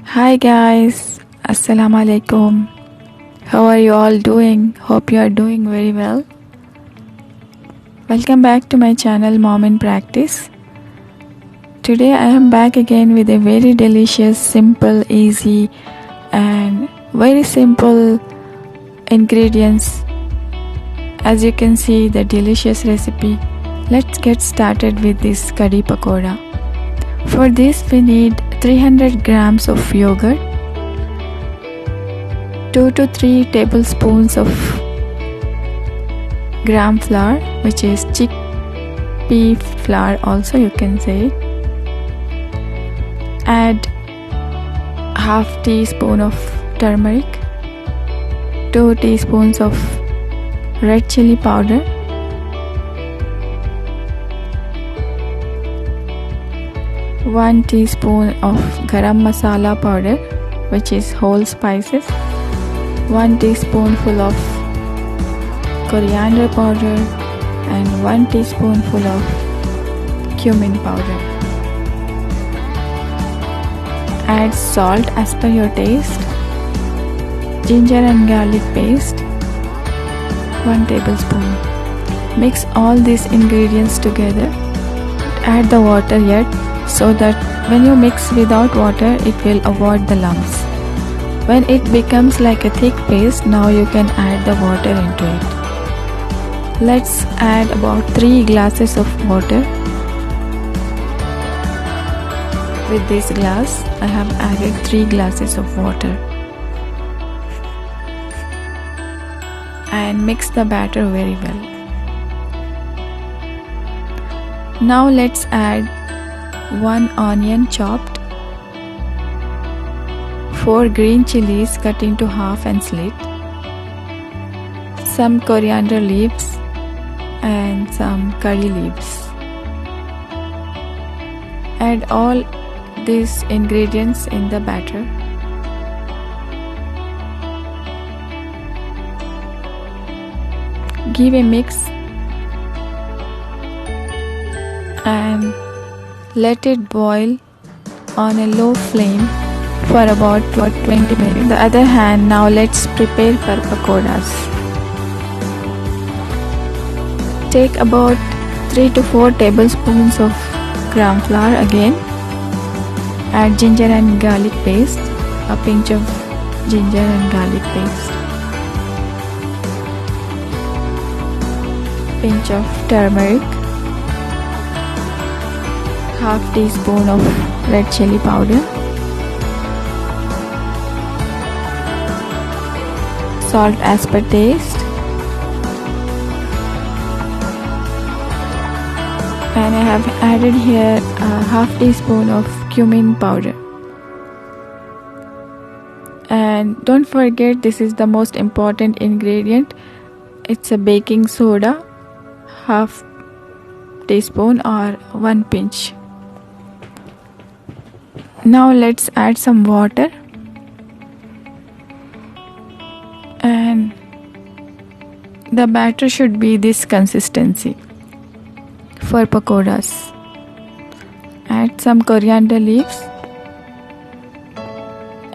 Hi guys, Assalam alaikum. How are you all doing? Hope you are doing very well. Welcome back to my channel Mom in Practice. Today I am back again with a very delicious, simple, easy and very simple ingredients. As you can see the delicious recipe. Let's get started with this Kadi Pakora. For this we need 300 grams of yogurt, 2 to 3 tablespoons of gram flour, which is chickpea flour also you can say. Add half teaspoon of turmeric, 2 teaspoons of red chili powder, 1 teaspoon of garam masala powder, which is whole spices, 1 teaspoonful of coriander powder and 1 teaspoonful of cumin powder. Add salt as per your taste, ginger and garlic paste, 1 tablespoon. Mix all these ingredients together. Add the water yet, so that when you mix without water it will avoid the lumps. When it becomes like a thick paste, now you can add the water into it. Let's add about 3 glasses of water. With this glass I have added 3 glasses of water and mix the batter very well. Now let's add 1 onion chopped, 4 green chilies cut into half and slit, some coriander leaves and some curry leaves. Add all these ingredients in the batter. Give a mix and let it boil on a low flame for about 20 minutes. The other hand, now let's prepare for pakoras. Take about 3 to 4 tablespoons of gram flour again. Add ginger and garlic paste, a pinch of ginger and garlic paste, pinch of turmeric, half teaspoon of red chili powder, salt as per taste, and I have added here a half teaspoon of cumin powder. And don't forget, this is the most important ingredient, it's a baking soda, half teaspoon or 1 pinch. Now let's add some water and the batter should be this consistency for pakoras. Add some coriander leaves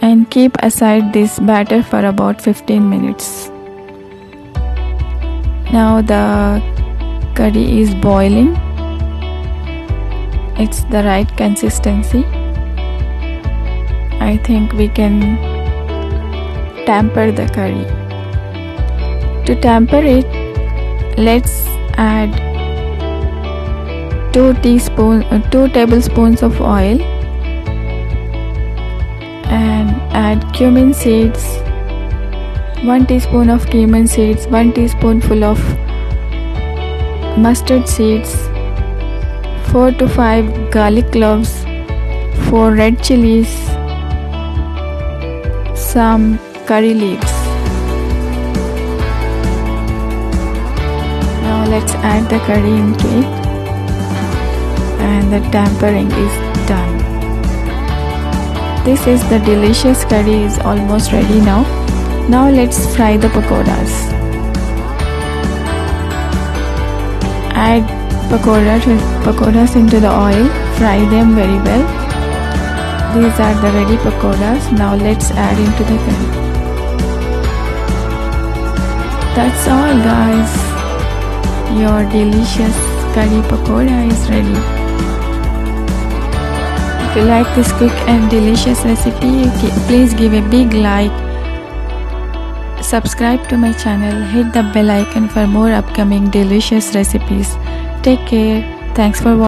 and keep aside this batter for about 15 minutes. Now the curry is boiling. It's the right consistency. I think we can tamper the curry. To tamper it, let's add 2 tablespoons of oil and add cumin seeds, 1 teaspoon of cumin seeds, 1 teaspoonful of mustard seeds, 4 to 5 garlic cloves, 4 red chilies, some curry leaves. Now let's add the curry into it and the tampering is done. This is the delicious curry is almost ready now. Now let's fry the pakoras. Add pakoras into the oil, fry them very well. These are the ready pakoras. Now let's add into the curry. That's all guys. Your delicious Kadi Pakora is ready. If you like this quick and delicious recipe, please give a big like. Subscribe to my channel. Hit the bell icon for more upcoming delicious recipes. Take care. Thanks for watching.